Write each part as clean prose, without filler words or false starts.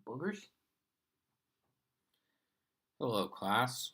Boogers. Hello, class.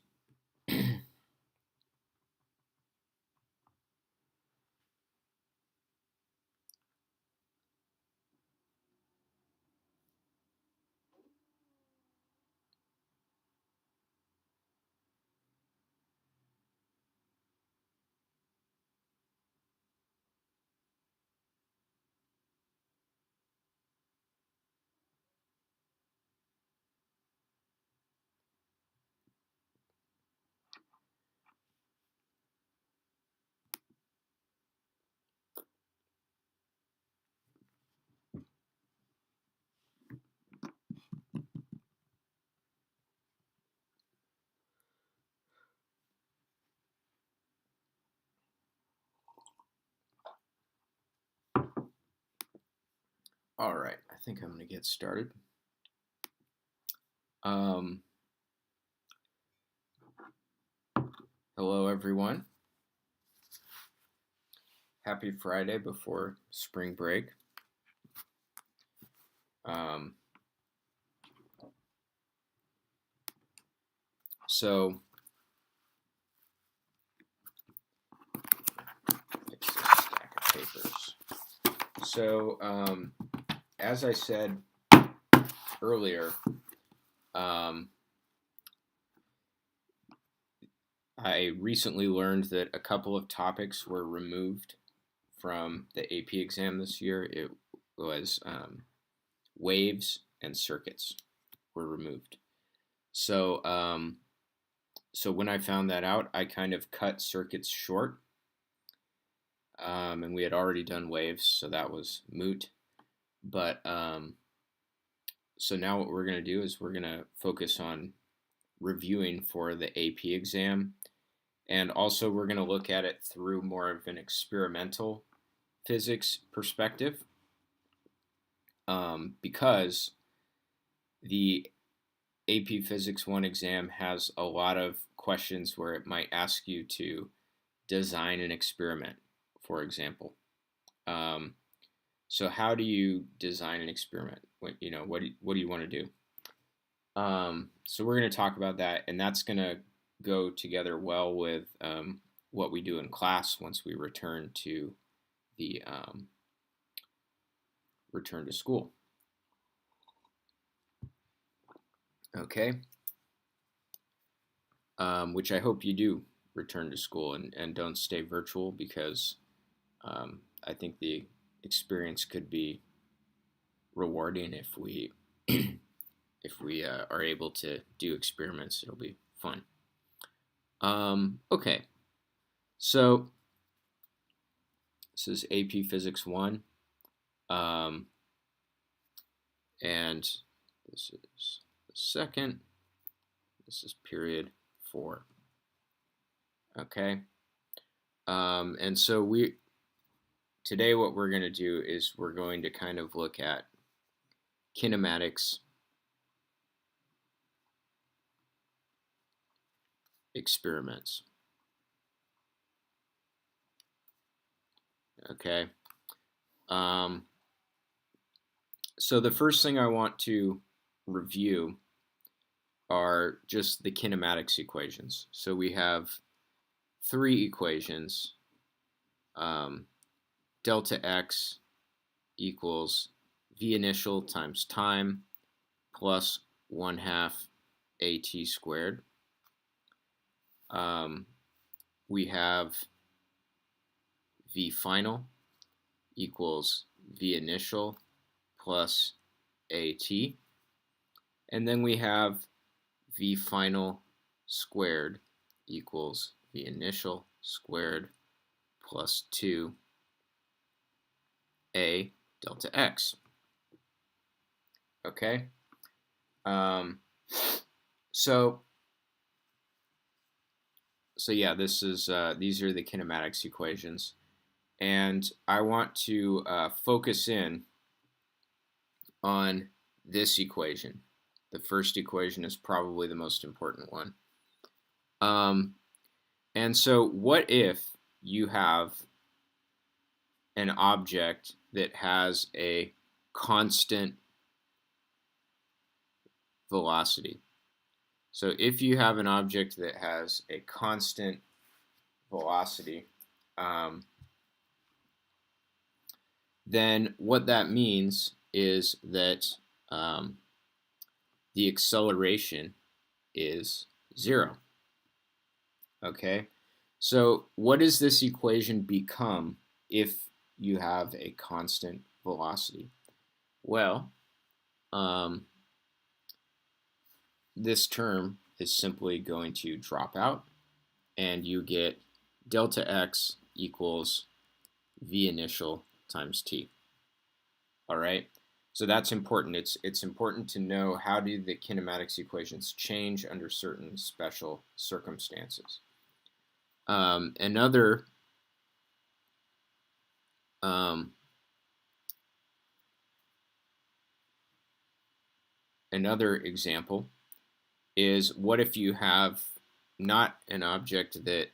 All right, I think I'm going to get started. Hello, everyone. Happy Friday before spring break. So, fix this stack of papers. So, as I said earlier, I recently learned that a couple of topics were removed from the AP exam this year. It was waves and circuits were removed. So, so when I found that out, I kind of cut circuits short. And we had already done waves, so that was moot. But so now what we're going to do is we're going to focus on reviewing for the AP exam. And also we're going to look at it through more of an experimental physics perspective. Because the AP Physics 1 exam has a lot of questions where it might ask you to design an experiment, for example. So how do you design an experiment? What do you want to do? So we're going to talk about that, and that's going to go together well with what we do in class once we return to the return to school. Okay. Which I hope you do return to school and don't stay virtual, because I think the experience could be rewarding if we if we are able to do experiments. It'll be fun. Okay, so this is AP Physics 1, and this is the second. This is period 4. Okay, and so today what we're going to do is we're going to kind of look at kinematics experiments. Okay. So the first thing I want to review are just the kinematics equations. So we have 3 equations. Delta x equals v initial times time plus 1/2 at squared. We have v final equals v initial plus at. And then we have v final squared equals v initial squared plus 2a delta x. Okay? So yeah, this is these are the kinematics equations, and I want to focus in on this equation. The first equation is probably the most important one. And so what if you have an object that has a constant velocity. So if you have an object that has a constant velocity, then what that means is that the acceleration is 0. Okay? So what does this equation become if you have a constant velocity? Well, this term is simply going to drop out, and you get delta x equals v initial times t. All right? So that's important. It's important to know how do the kinematics equations change under certain special circumstances. Another example is, what if you have not an object that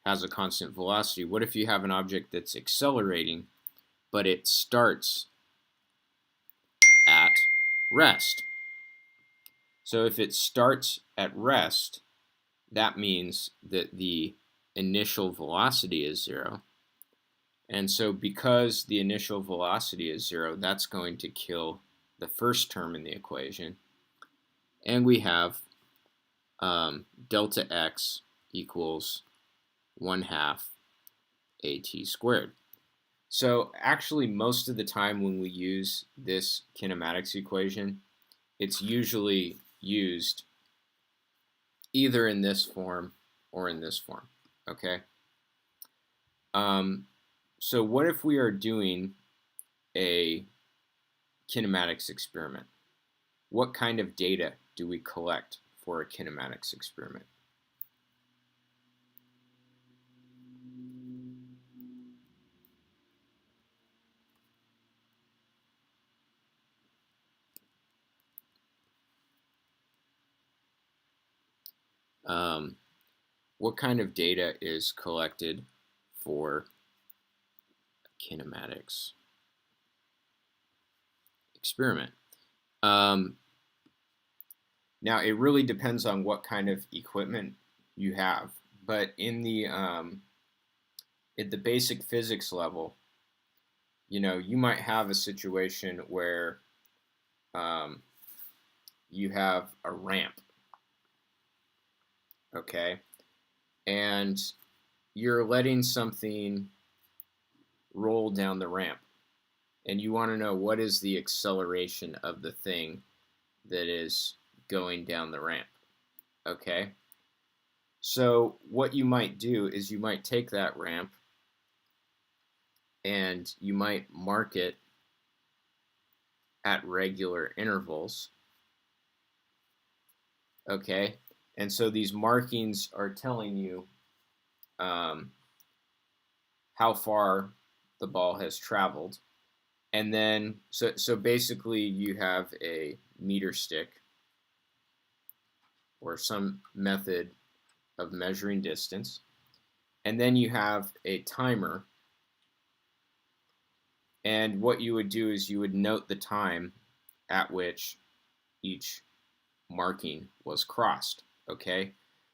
has a constant velocity? What if you have an object that's accelerating, but it starts at rest? So if it starts at rest, that means that the initial velocity is 0. And so because the initial velocity is 0, that's going to kill the first term in the equation. And we have delta x equals 1/2 at squared. So actually most of the time when we use this kinematics equation, it's usually used either in this form or in this form, okay? So what if we are doing a kinematics experiment? What kind of data do we collect for a kinematics experiment? What kind of data is collected for kinematics experiment? Now, it really depends on what kind of equipment you have, but in the at the basic physics level, you might have a situation where you have a ramp, okay, and you're letting something roll down the ramp, and you want to know what is the acceleration of the thing that is going down the ramp, okay? So what you might do is you might take that ramp and you might mark it at regular intervals, okay? And so these markings are telling you how far the ball has traveled. And then, so basically you have a meter stick or some method of measuring distance. And then you have a timer. And what you would do is you would note the time at which each marking was crossed, okay?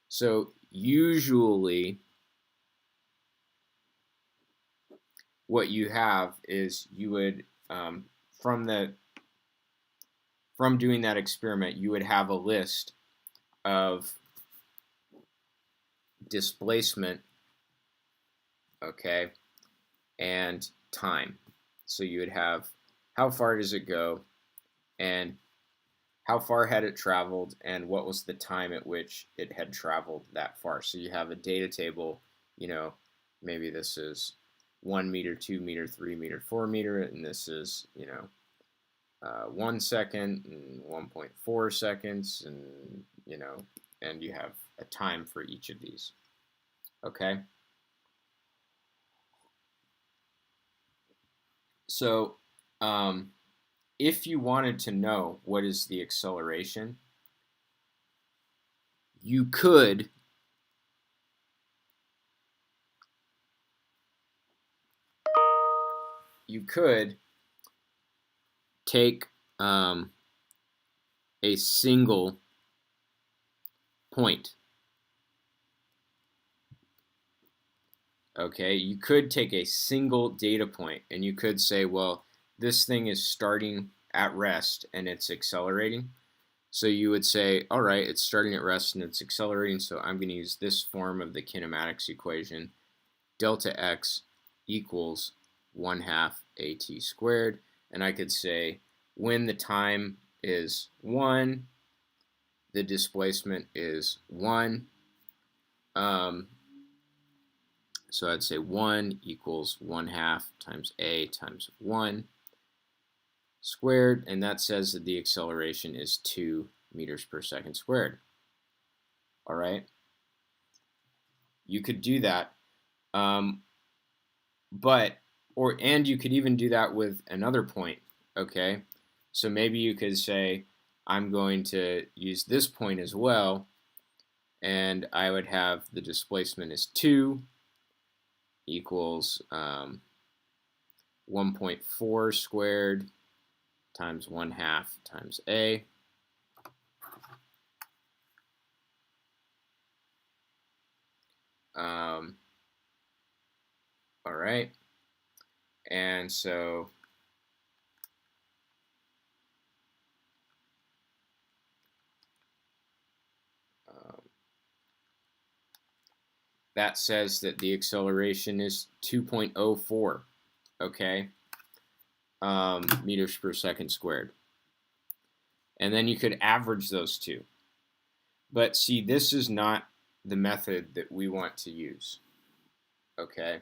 So usually what you have is you would, from doing that experiment, you would have a list of displacement, okay, and time. So you would have how far does it go, and how far had it traveled, and what was the time at which it had traveled that far. So you have a data table, maybe this is 1 meter, 2 meter, 3 meter, 4 meter, and this is, 1 second and 1.4 seconds, and, and you have a time for each of these, okay? So if you wanted to know what is the acceleration, you could take a single point. Okay, you could take a single data point and you could say, well, this thing is starting at rest and it's accelerating. So you would say, all right, it's starting at rest and it's accelerating, so I'm going to use this form of the kinematics equation. Delta x equals 1/2 at squared. And I could say when the time is 1, the displacement is 1. So I'd say 1 equals 1/2 times a times 1 squared, and that says that the acceleration is 2 meters per second squared. All right, you could do that, and you could even do that with another point. Okay, so maybe you could say I'm going to use this point as well, and I would have the displacement is 2 equals 1.4 squared times 1/2 times a. All right, and so that says that the acceleration is 2.04, okay, meters per second squared. And then you could average those two. But see, this is not the method that we want to use, okay?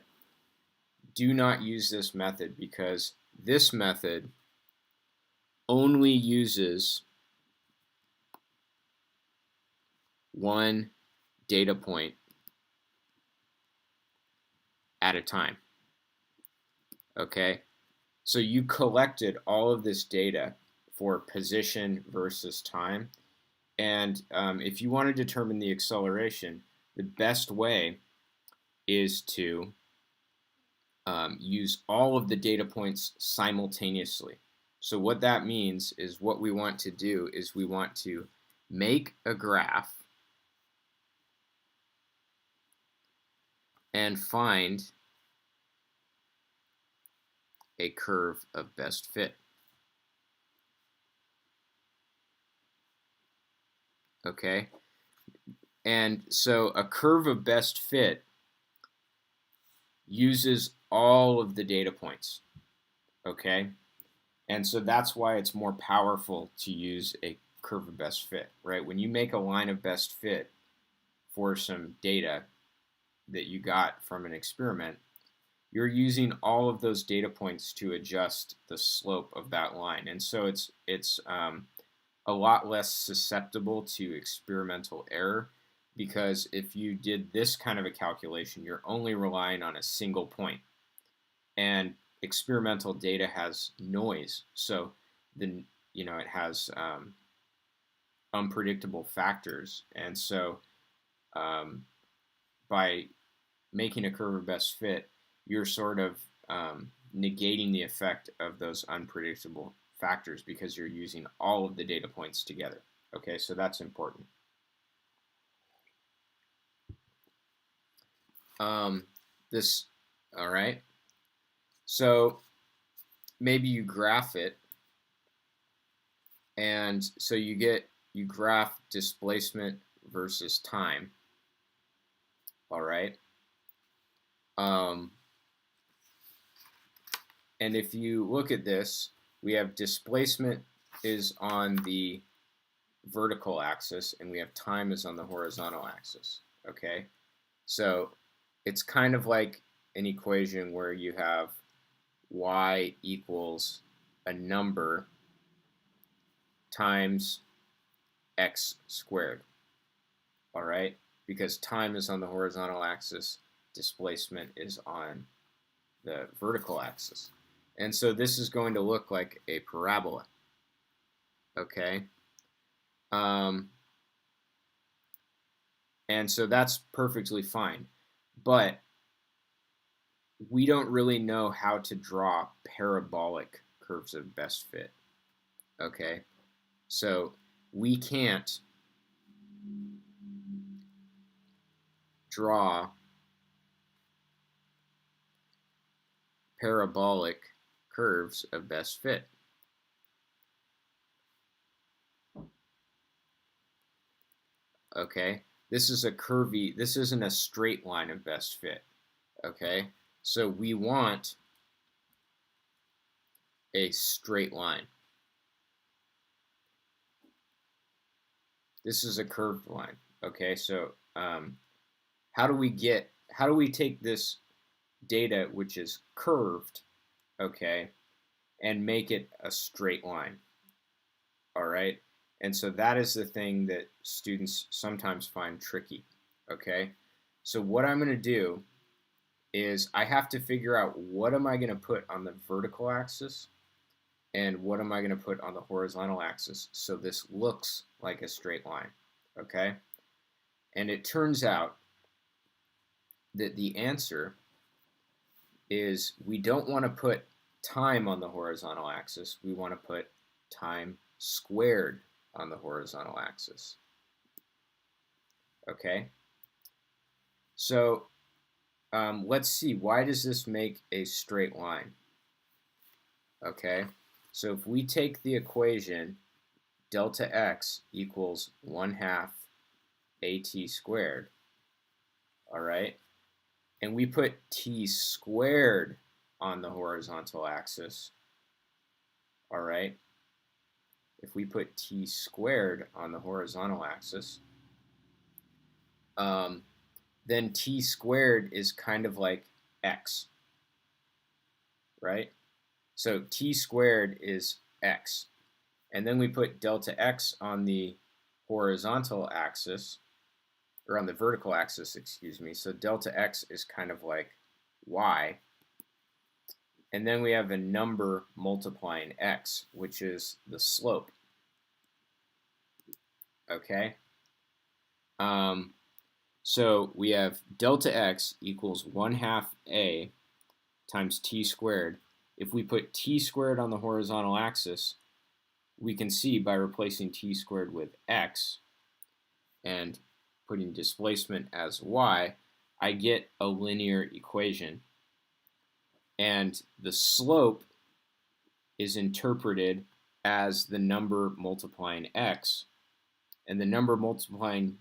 Do not use this method because this method only uses one data point at a time, okay? So you collected all of this data for position versus time, and if you want to determine the acceleration, the best way is to use all of the data points simultaneously. So what that means is what we want to do is we want to make a graph and find a curve of best fit. Okay? And so a curve of best fit uses all of the data points. Okay? And so that's why it's more powerful to use a curve of best fit, right? When you make a line of best fit for some data that you got from an experiment, you're using all of those data points to adjust the slope of that line. And so it's a lot less susceptible to experimental error, because if you did this kind of a calculation, you're only relying on a single point. And experimental data has noise, so then it has unpredictable factors, and so by making a curve of best fit, you're sort of negating the effect of those unpredictable factors because you're using all of the data points together. Okay, so that's important. All right. So maybe you graph it, and so you graph displacement versus time. All right. And if you look at this, we have displacement is on the vertical axis, and we have time is on the horizontal axis. Okay. So it's kind of like an equation where you have y equals a number times x squared. All right, because time is on the horizontal axis, displacement is on the vertical axis. And so this is going to look like a parabola. Okay. And so that's perfectly fine. But we don't really know how to draw parabolic curves of best fit. Okay. So we can't draw parabolic curves of best fit. Okay, this is a curvy, this isn't a straight line of best fit. Okay, so we want a straight line. This is a curved line. Okay, so how do we take this data which is curved, okay, and make it a straight line? All right, and so that is the thing that students sometimes find tricky. Okay, so what I'm going to do is I have to figure out what am I going to put on the vertical axis and what am I going to put on the horizontal axis so this looks like a straight line. Okay, and it turns out that the answer is we don't want to put time on the horizontal axis, we want to put time squared on the horizontal axis. Okay, so let's see, why does this make a straight line? Okay, so if we take the equation delta x equals 1/2 at squared, all right, and we put t squared on the horizontal axis, all right, if we put t squared on the horizontal axis, then t squared is kind of like x, right? So t squared is x. And then we put delta x on the horizontal axis, or on the vertical axis, excuse me. So delta x is kind of like y. And then we have a number multiplying x, which is the slope. Okay? So we have delta x equals 1/2 a times t squared. If we put t squared on the horizontal axis, we can see by replacing t squared with x and putting displacement as y, I get a linear equation. And the slope is interpreted as the number multiplying x. And the number multiplying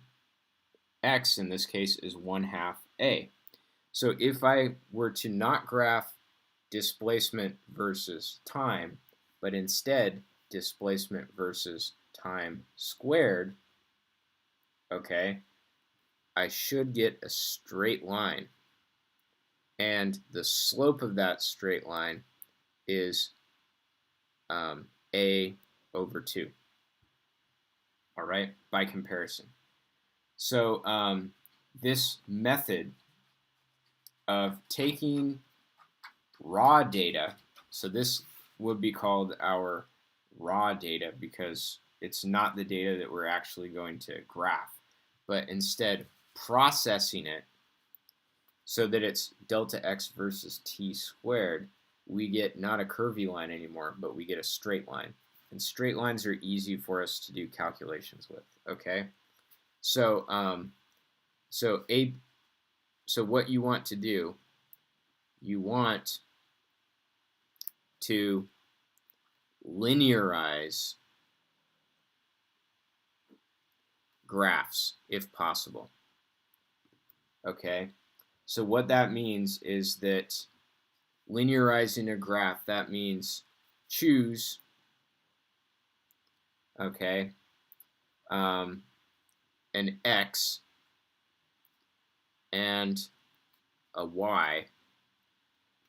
x in this case is 1/2 a. So if I were to not graph displacement versus time, but instead displacement versus time squared, okay, I should get a straight line. And the slope of that straight line is a over 2. All right, by comparison. So this method of taking raw data, so this would be called our raw data because it's not the data that we're actually going to graph, but instead processing it so that it's delta x versus t squared, we get not a curvy line anymore, but we get a straight line. And straight lines are easy for us to do calculations with, okay? So so what you want to do, you want to linearize graphs if possible. Okay, so what that means is that linearizing a graph, that means choose, okay, an x and a y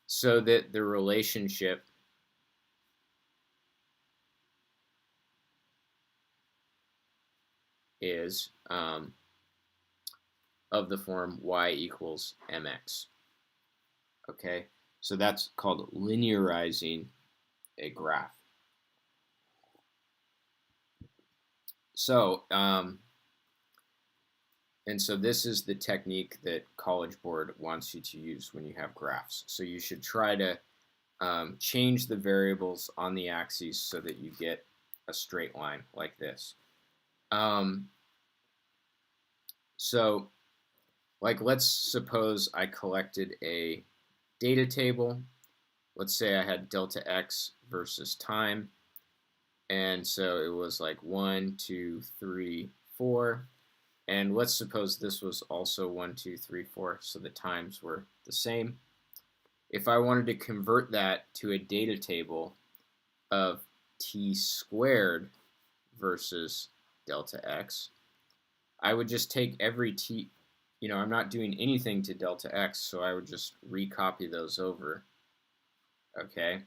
so that the relationship is of the form y equals mx. Okay, so that's called linearizing a graph. So, and so this is the technique that College Board wants you to use when you have graphs. So you should try to change the variables on the axes so that you get a straight line like this. Um, so, like, let's suppose I collected a data table. Let's say I had delta x versus time. And so it was like 1, 2, 3, 4. And let's suppose this was also 1, 2, 3, 4. So the times were the same. If I wanted to convert that to a data table of t squared versus delta x, I would just take every t, I'm not doing anything to delta x, so I would just recopy those over, okay?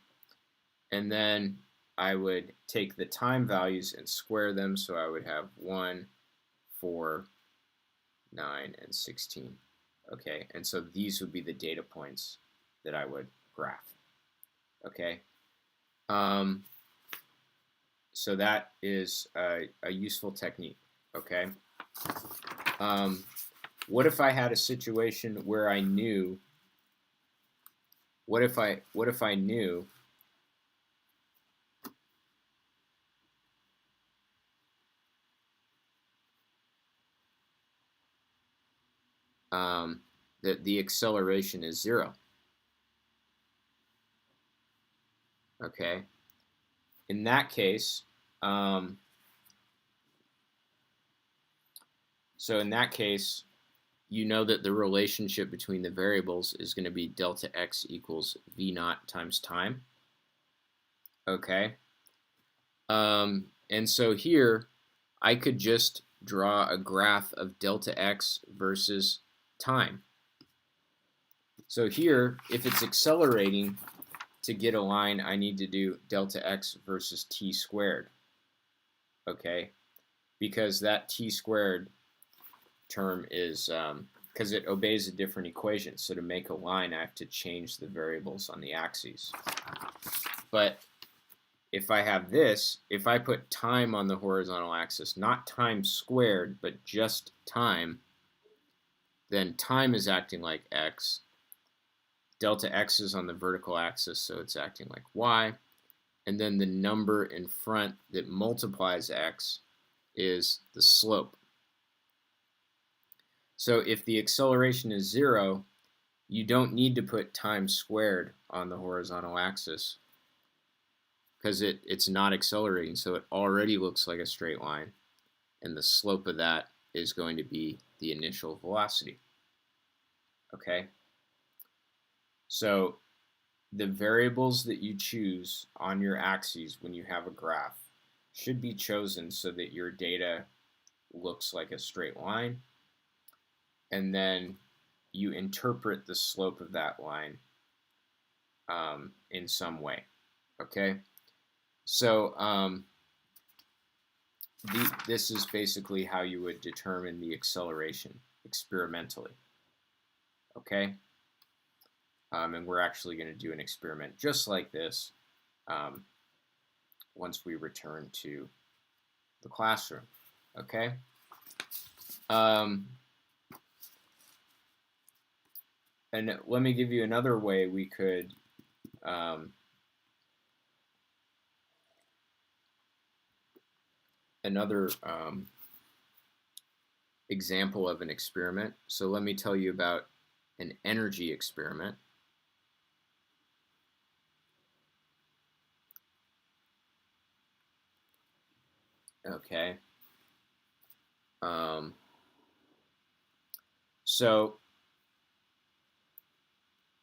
And then I would take the time values and square them, so I would have 1, 4, 9, and 16. Okay, and so these would be the data points that I would graph. Okay, so that is a useful technique. Okay, what if I had a situation where I knew? What if I knew that the acceleration is 0? Okay, in that case, so in that case, you know that the relationship between the variables is going to be delta x equals v naught times time. Okay. And so here, I could just draw a graph of delta x versus time. So here, if it's accelerating, to get a line, I need to do delta x versus t squared. Okay, because that t squared term is because it obeys a different equation. So to make a line, I have to change the variables on the axes. But if I have this, if I put time on the horizontal axis, not time squared, but just time, then time is acting like x. Delta x is on the vertical axis, so it's acting like y. And then the number in front that multiplies x is the slope. So if the acceleration is 0, you don't need to put time squared on the horizontal axis because it's not accelerating, so it already looks like a straight line, and the slope of that is going to be the initial velocity. Okay? So the variables that you choose on your axes when you have a graph should be chosen so that your data looks like a straight line, and then you interpret the slope of that line in some way. Okay, so this is basically how you would determine the acceleration experimentally. Okay, and we're actually going to do an experiment just like this once we return to the classroom. Okay. And let me give you another way we could another example of an experiment. So let me tell you about an energy experiment. Okay. So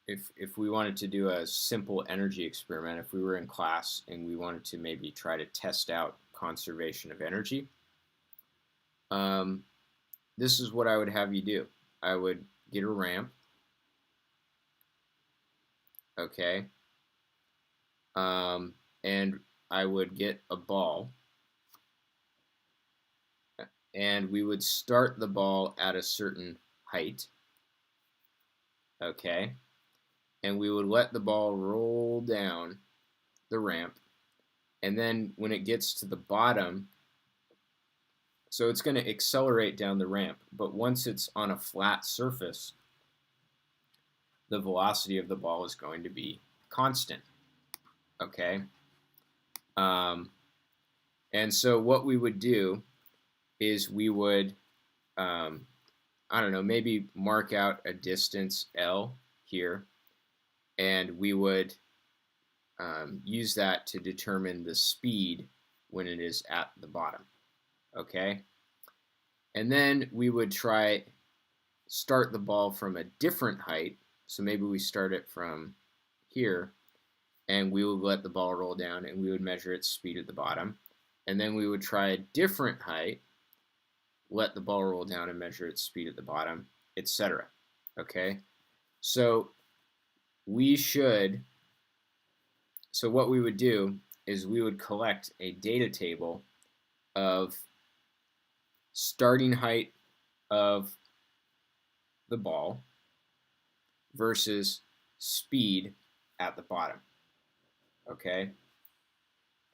if we wanted to do a simple energy experiment, if we were in class and we wanted to maybe try to test out conservation of energy, this is what I would have you do. I would get a ramp, okay, and I would get a ball, and we would start the ball at a certain height, okay, and we would let the ball roll down the ramp, and then when it gets to the bottom, so it's going to accelerate down the ramp, but once it's on a flat surface, the velocity of the ball is going to be constant, okay? And so what we would do is we would, I don't know, maybe mark out a distance L here, and we would use that to determine the speed when it is at the bottom, okay? And then we would start the ball from a different height, so maybe we start it from here, and we would let the ball roll down, and we would measure its speed at the bottom. And then we would try a different height, let the ball roll down and measure its speed at the bottom, etc. Okay? So what we would do is we would collect a data table of starting height of the ball versus speed at the bottom. Okay?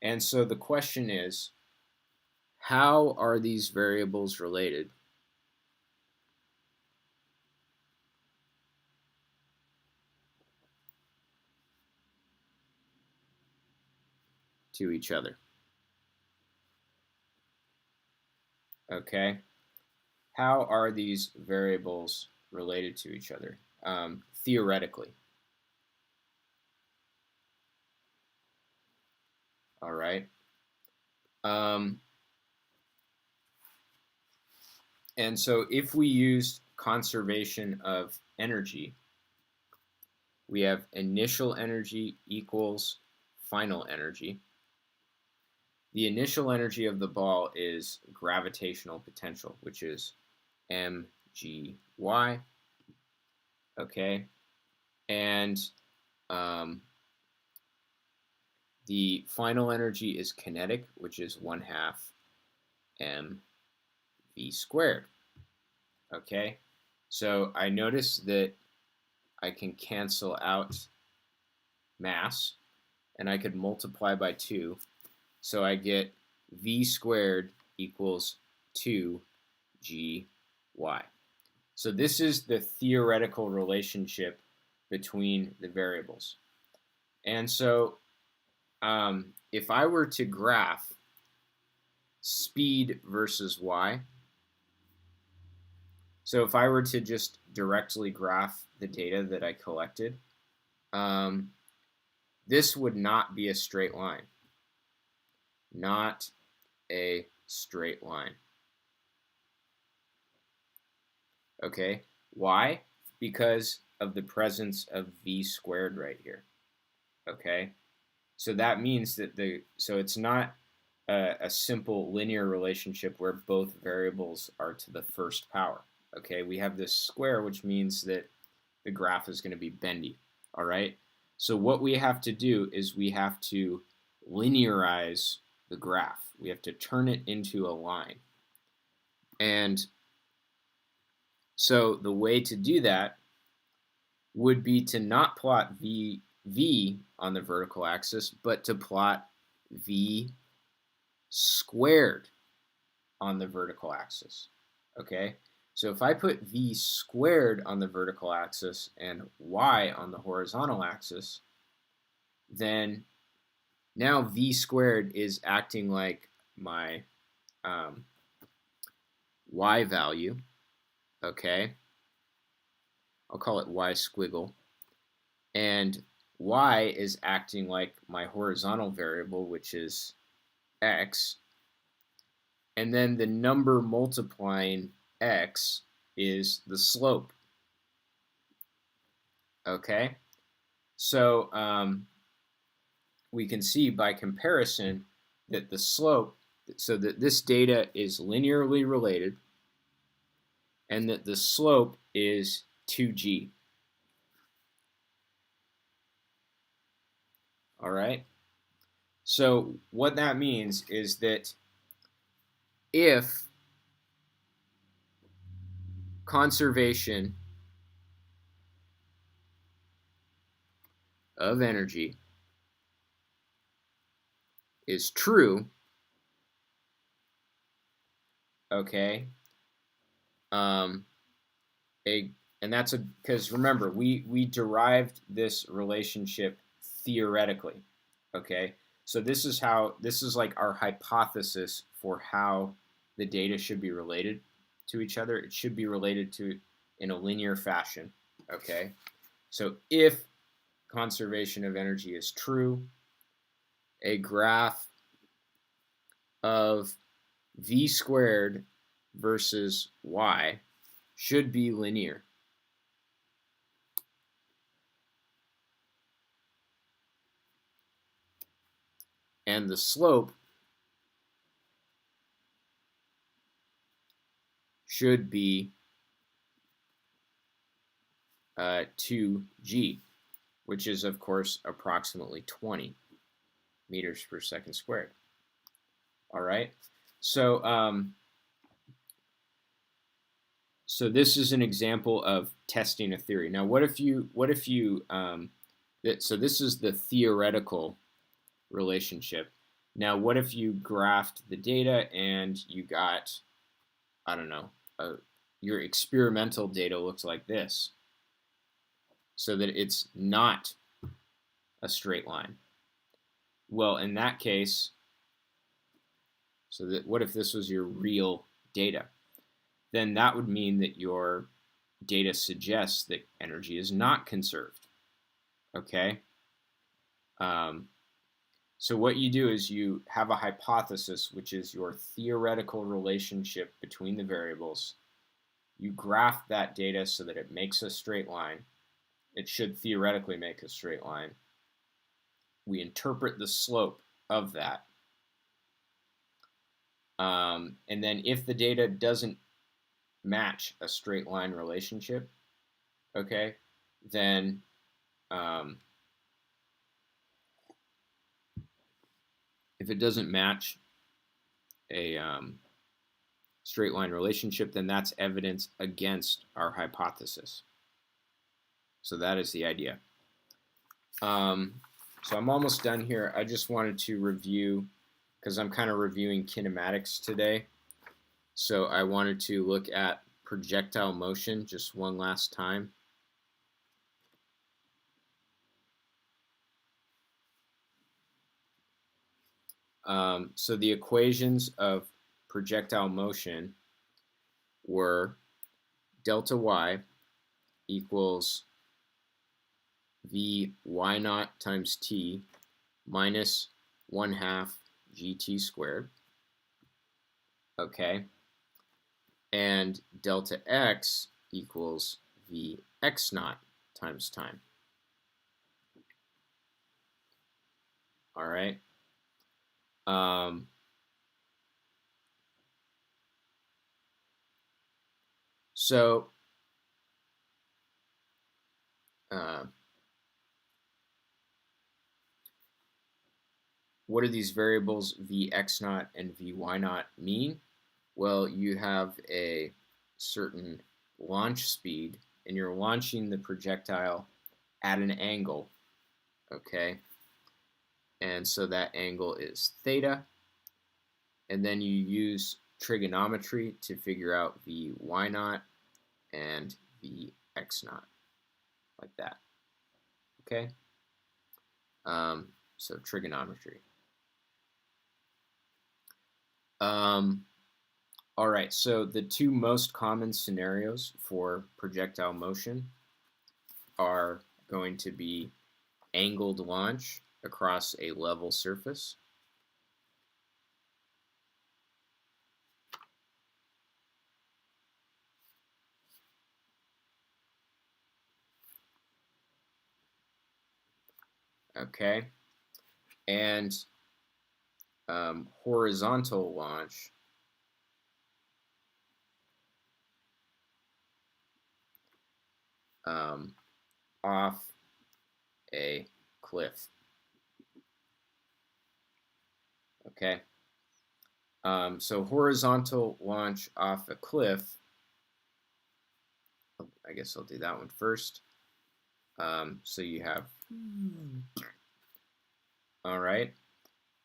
And so the question is, how are these variables related to each other? Okay? How are these variables related to each other, theoretically? All right. And so if we use conservation of energy, we have initial energy equals final energy. The initial energy of the ball is gravitational potential, which is mgy. Okay, and the final energy is kinetic, which is 1/2 mv squared. Okay, so I notice that I can cancel out mass, and I could multiply by 2, so I get v squared equals 2gy. So this is the theoretical relationship between the variables. And so if I were to graph speed versus y, so if I were to just directly graph the data that I collected, this would not be a straight line. Not a straight line. Okay, why? Because of the presence of v squared right here. Okay, so that means that so it's not a simple linear relationship where both variables are to the first power. Okay, we have this square, which means that the graph is going to be bendy. All right, so what we have to do is we have to linearize the graph. We have to turn it into a line. And so the way to do that would be to not plot v on the vertical axis, but to plot v squared on the vertical axis. Okay, so if I put v squared on the vertical axis and y on the horizontal axis, then now v squared is acting like my y value. Okay, I'll call it y squiggle, and y is acting like my horizontal variable, which is x, and then the number multiplying x is the slope. Okay, so we can see by comparison that the slope, so that this data is linearly related, and that the slope is 2g. All right, so what that means is that if conservation of energy is true, okay, and that's because remember, we derived this relationship theoretically. Okay, so this is like our hypothesis for how the data should be related to each other. It should be related to in a linear fashion, okay? So if conservation of energy is true, a graph of v squared versus y should be linear. And the slope should be 2g, which is, of course, approximately 20 meters per second squared. All right, so so this is an example of testing a theory. Now, what if you so this is the theoretical relationship. Now, what if you graphed the data and you got, I don't know, your experimental data looks like this, so that it's not a straight line? Well, in that case, so that what if this was your real data? Then that would mean that your data suggests that energy is not conserved. Okay? So what you do is you have a hypothesis, which is your theoretical relationship between the variables. You graph that data so that it makes a straight line. It should theoretically make a straight line. We interpret the slope of that. And then if the data doesn't match a straight line relationship, okay, then if it doesn't match a straight line relationship, then that's evidence against our hypothesis. So that is the idea. So I'm almost done here. I just wanted to review, because I'm kind of reviewing kinematics today. So I wanted to look at projectile motion just one last time. So the equations of projectile motion were delta y equals v y naught times t minus 1/2 gt squared. Okay. And delta x equals v x naught times time. All right. So what do these variables v x naught and v y naught mean? Well, you have a certain launch speed, and you're launching the projectile at an angle, okay? And so that angle is theta, and then you use trigonometry to figure out v y naught and v x naught, like that, okay? So trigonometry. All right, so the two most common scenarios for projectile motion are going to be angled launch across a level surface, okay, and horizontal launch off a cliff. Okay. So horizontal launch off a cliff, I guess I'll do that one first. So you have, all right,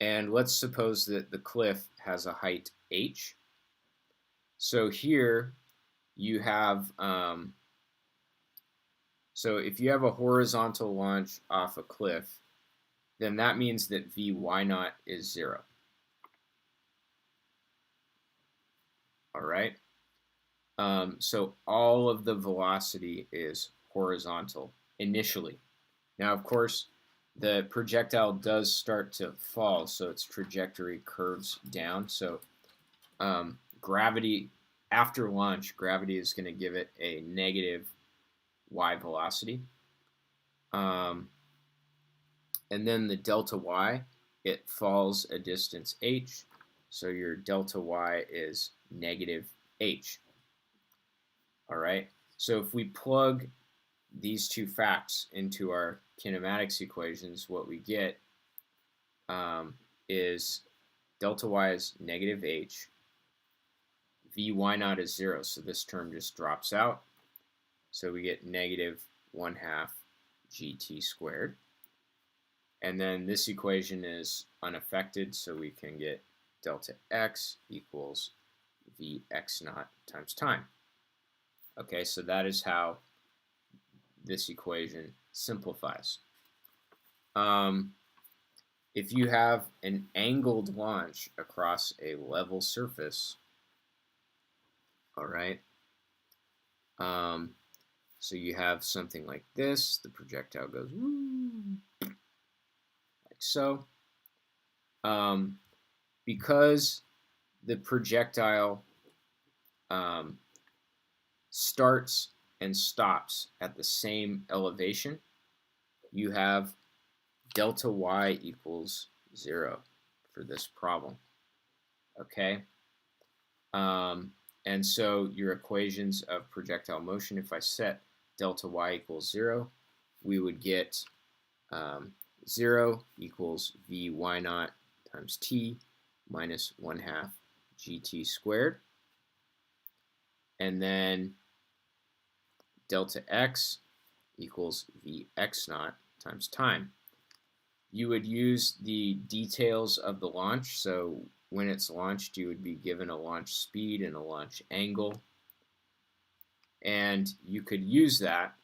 and let's suppose that the cliff has a height h. So here you have, so if you have a horizontal launch off a cliff, then that means that v y naught is 0. All right. So all of the velocity is horizontal initially. Now, of course, the projectile does start to fall, so its trajectory curves down. So gravity, after launch, gravity is going to give it a negative y velocity. And then the delta y, it falls a distance h, so your delta y is negative h. All right, so if we plug these two facts into our kinematics equations, what we get is delta y is negative h, vy naught is 0, so this term just drops out. So we get negative 1/2 gt squared. And then this equation is unaffected, so we can get delta x equals vx naught times time. Okay, so that is how this equation simplifies. If you have an angled launch across a level surface, all right, so you have something like this. The projectile goes woo, like so. Because the projectile starts and stops at the same elevation, you have delta y equals 0 for this problem. Okay? And so your equations of projectile motion, if I set delta y equals 0, we would get 0 equals vy naught times t minus 1/2 gt squared. And then delta x equals vx naught times time. You would use the details of the launch. So when it's launched, you would be given a launch speed and a launch angle. And you could use that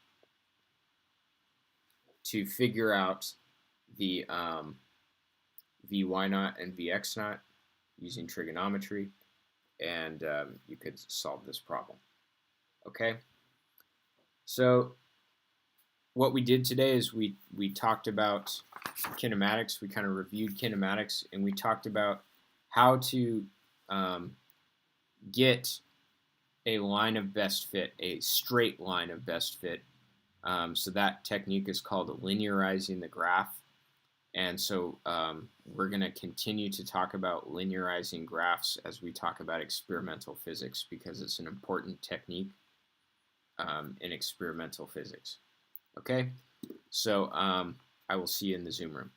to figure out the vy naught and vx naught using trigonometry, and you could solve this problem. Okay? So what we did today is we talked about kinematics. We kind of reviewed kinematics, and we talked about how to get a line of best fit, a straight line of best fit. So that technique is called linearizing the graph. And so we're going to continue to talk about linearizing graphs as we talk about experimental physics, because it's an important technique in experimental physics. Okay, so I will see you in the Zoom room.